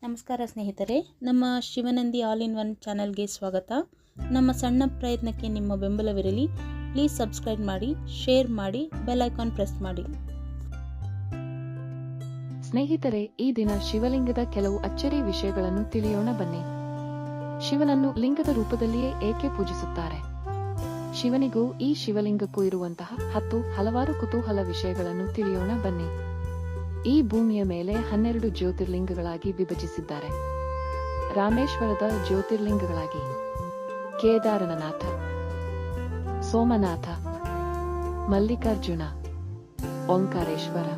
ನಮಸ್ಕಾರ ಸ್ನೇಹಿತರೆ, ನಮ್ಮ ಶಿವನಂದಿ ಆಲ್ ಇನ್ ಒನ್ ಚಾನಲ್ಗೆ ಸ್ವಾಗತ. ನಮ್ಮ ಸಣ್ಣ ಪ್ರಯತ್ನಕ್ಕೆ ನಿಮ್ಮ ಬೆಂಬಲವಿರಲಿ. ಪ್ಲೀಸ್ ಸಬ್ಸ್ಕ್ರೈಬ್ ಮಾಡಿ, ಶೇರ್ ಮಾಡಿ, ಬೆಲ್ ಐಕಾನ್ ಪ್ರೆಸ್ ಮಾಡಿ. ಸ್ನೇಹಿತರೆ, ಈ ದಿನ ಶಿವಲಿಂಗದ ಕೆಲವು ಅಚ್ಚರಿ ವಿಷಯಗಳನ್ನು ತಿಳಿಯೋಣ ಬನ್ನಿ. ಶಿವನನ್ನು ಲಿಂಗದ ರೂಪದಲ್ಲಿಯೇ ಏಕೆ ಪೂಜಿಸುತ್ತಾರೆ? ಶಿವನಿಗೂ ಈ ಶಿವಲಿಂಗಕ್ಕೂ ಇರುವಂತಹ ಹಲವಾರು ಕುತೂಹಲ ವಿಷಯಗಳನ್ನು ತಿಳಿಯೋಣ ಬನ್ನಿ. ಈ ಭೂಮಿಯ ಮೇಲೆ 12 ಜ್ಯೋತಿರ್ಲಿಂಗಗಳಾಗಿ ವಿಭಜಿಸಿದ್ದಾರೆ. ರಾಮೇಶ್ವರದ ಜ್ಯೋತಿರ್ಲಿಂಗಗಳಾಗಿ ಕೇದಾರನಾಥ, ಸೋಮನಾಥ, ಮಲ್ಲಿಕಾರ್ಜುನ, ಓಂಕಾರೇಶ್ವರ,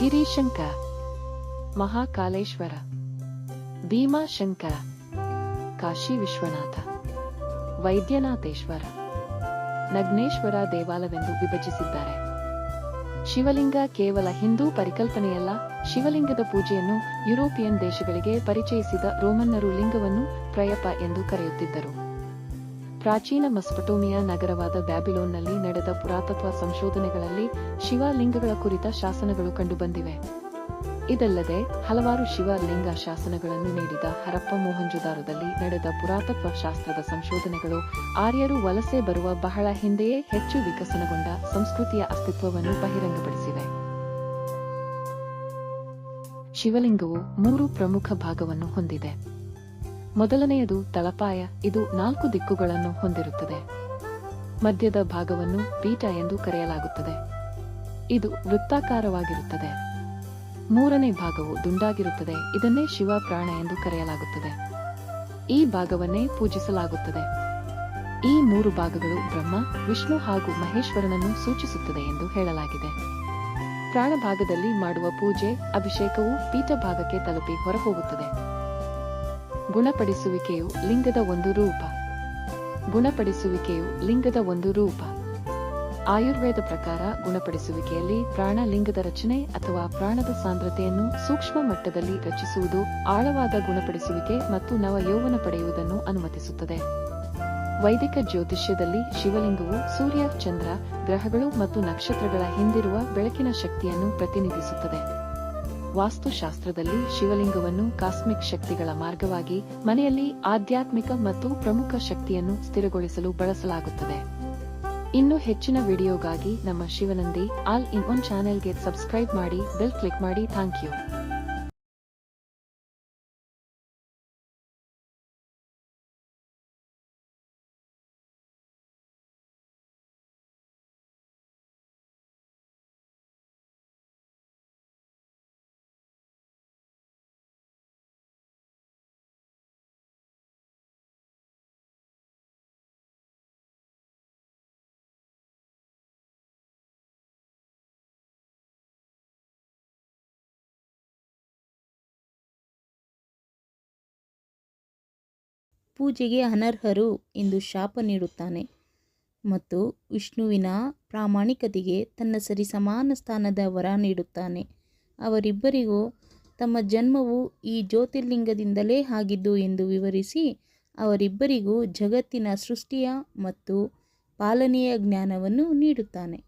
ಗಿರಿಶಂಕರ, ಮಹಾಕಾಲೇಶ್ವರ, ಭೀಮಾಶಂಕರ, ಕಾಶಿ ವಿಶ್ವನಾಥ, ವೈದ್ಯನಾಥೇಶ್ವರ, ನಗ್ನೇಶ್ವರ ದೇವಾಲಯವೆಂದು ವಿಭಜಿಸಿದ್ದಾರೆ. ಶಿವಲಿಂಗ ಕೇವಲ ಹಿಂದೂ ಪರಿಕಲ್ಪನೆಯಲ್ಲ. ಶಿವಲಿಂಗದ ಪೂಜೆಯನ್ನು ಯುರೋಪಿಯನ್ ದೇಶಗಳಿಗೆ ಪರಿಚಯಿಸಿದ ರೋಮನ್ನರು ಲಿಂಗವನ್ನು ಪ್ರಯಪ ಎಂದು ಕರೆಯುತ್ತಿದ್ದರು. ಪ್ರಾಚೀನ ಮೆಸೊಪೊಟೇಮಿಯಾ ನಗರವಾದ ಬ್ಯಾಬಿಲೋನ್ನಲ್ಲಿ ನಡೆದ ಪುರಾತತ್ವ ಸಂಶೋಧನೆಗಳಲ್ಲಿ ಶಿವಲಿಂಗಗಳ ಕುರಿತ ಶಾಸನಗಳು ಕಂಡುಬಂದಿವೆ. ಇದಲ್ಲದೆ ಹಲವಾರು ಶಿವಲಿಂಗ ಶಾಸನಗಳನ್ನು ನೀಡಿದ ಹರಪ್ಪ ಮೊಹಂಜೊದಾರೊದಲ್ಲಿ ನಡೆದ ಪುರಾತತ್ವ ಶಾಸ್ತ್ರದ ಸಂಶೋಧನೆಗಳು ಆರ್ಯರು ವಲಸೆ ಬರುವ ಬಹಳ ಹಿಂದೆಯೇ ಹೆಚ್ಚು ವಿಕಸನಗೊಂಡ ಸಂಸ್ಕೃತಿಯ ಅಸ್ತಿತ್ವವನ್ನು ಬಹಿರಂಗಪಡಿಸಿವೆ. ಶಿವಲಿಂಗವು 3 ಪ್ರಮುಖ ಭಾಗವನ್ನು ಹೊಂದಿದೆ. ಮೊದಲನೆಯದು ತಳಪಾಯ. ಇದು 4 ದಿಕ್ಕುಗಳನ್ನು ಹೊಂದಿರುತ್ತದೆ. ಮಧ್ಯದ ಭಾಗವನ್ನು ಪೀಠ ಎಂದು ಕರೆಯಲಾಗುತ್ತದೆ. ಇದು ವೃತ್ತಾಕಾರವಾಗಿರುತ್ತದೆ. 3ನೇ ಭಾಗವು ದುಂಡಾಗಿರುತ್ತದೆ. ಇದನ್ನೇ ಶಿವ ಪ್ರಾಣ ಎಂದು ಕರೆಯಲಾಗುತ್ತದೆ. ಈ ಭಾಗವನ್ನೇ ಪೂಜಿಸಲಾಗುತ್ತದೆ. ಈ 3 ಭಾಗಗಳು ಬ್ರಹ್ಮ, ವಿಷ್ಣು ಹಾಗೂ ಮಹೇಶ್ವರನನ್ನು ಸೂಚಿಸುತ್ತದೆ ಎಂದು ಹೇಳಲಾಗಿದೆ. ಪ್ರಾಣ ಭಾಗದಲ್ಲಿ ಮಾಡುವ ಪೂಜೆ, ಅಭಿಷೇಕವು ಪೀಠ ಭಾಗಕ್ಕೆ ತಲುಪಿ ಹೊರಹೋಗುತ್ತದೆ. ಗುಣಪಡಿಸುವಿಕೆಯು ಲಿಂಗದ ಒಂದು ರೂಪ. ಗುಣಪಡಿಸುವಿಕೆಯು ಲಿಂಗದ ಒಂದು ರೂಪ. ಆಯುರ್ವೇದ ಪ್ರಕಾರ ಗುಣಪಡಿಸುವಿಕೆಯಲ್ಲಿ ಪ್ರಾಣ ಲಿಂಗದ ರಚನೆ ಅಥವಾ ಪ್ರಾಣದ ಸಾಂದ್ರತೆಯನ್ನು ಸೂಕ್ಷ್ಮ ಮಟ್ಟದಲ್ಲಿ ರಚಿಸುವುದು, ಆಳವಾದ ಗುಣಪಡಿಸುವಿಕೆ ಮತ್ತು ನವ ಯೌವನ ಪಡೆಯುವುದನ್ನು ಅನುಮತಿಸುತ್ತದೆ. ವೈದಿಕ ಜ್ಯೋತಿಷ್ಯದಲ್ಲಿ ಶಿವಲಿಂಗವು ಸೂರ್ಯ, ಚಂದ್ರ, ಗ್ರಹಗಳು ಮತ್ತು ನಕ್ಷತ್ರಗಳ ಹಿಂದಿರುವ ಬೆಳಕಿನ ಶಕ್ತಿಯನ್ನು ಪ್ರತಿನಿಧಿಸುತ್ತದೆ. ವಾಸ್ತುಶಾಸ್ತ್ರದಲ್ಲಿ ಶಿವಲಿಂಗವನ್ನು ಕಾಸ್ಮಿಕ್ ಶಕ್ತಿಗಳ ಮಾರ್ಗವಾಗಿ ಮನೆಯಲ್ಲಿ ಆಧ್ಯಾತ್ಮಿಕ ಮತ್ತು ಪ್ರಮುಖ ಶಕ್ತಿಯನ್ನು ಸ್ಥಿರಗೊಳಿಸಲು ಬಳಸಲಾಗುತ್ತದೆ. ಇನ್ನು ಹೆಚ್ಚಿನ ವಿಡಿಯೋಗಾಗಿ ನಮ್ಮ ಶಿವನಂದಿ ಆಲ್ ಇನ್ ಒನ್ ಚಾನೆಲ್ಗೆ ಸಬ್ಸ್ಕ್ರೈಬ್ ಮಾಡಿ, ಬೆಲ್ ಕ್ಲಿಕ್ ಮಾಡಿ. Thank you. ಪೂಜೆಗೆ ಅನರ್ಹರು ಎಂದು ಶಾಪ ನೀಡುತ್ತಾನೆ ಮತ್ತು ವಿಷ್ಣುವಿನ ಪ್ರಾಮಾಣಿಕತೆಗೆ ತನ್ನ ಸರಿಸಮಾನ ಸ್ಥಾನದ ವರ ನೀಡುತ್ತಾನೆ. ಅವರಿಬ್ಬರಿಗೂ ತಮ್ಮ ಜನ್ಮವು ಈ ಜ್ಯೋತಿರ್ಲಿಂಗದಿಂದಲೇ ಆಗಿದ್ದು ಎಂದು ವಿವರಿಸಿ, ಅವರಿಬ್ಬರಿಗೂ ಜಗತ್ತಿನ ಸೃಷ್ಟಿಯ ಮತ್ತು ಪಾಲನೆಯ ಜ್ಞಾನವನ್ನು ನೀಡುತ್ತಾನೆ.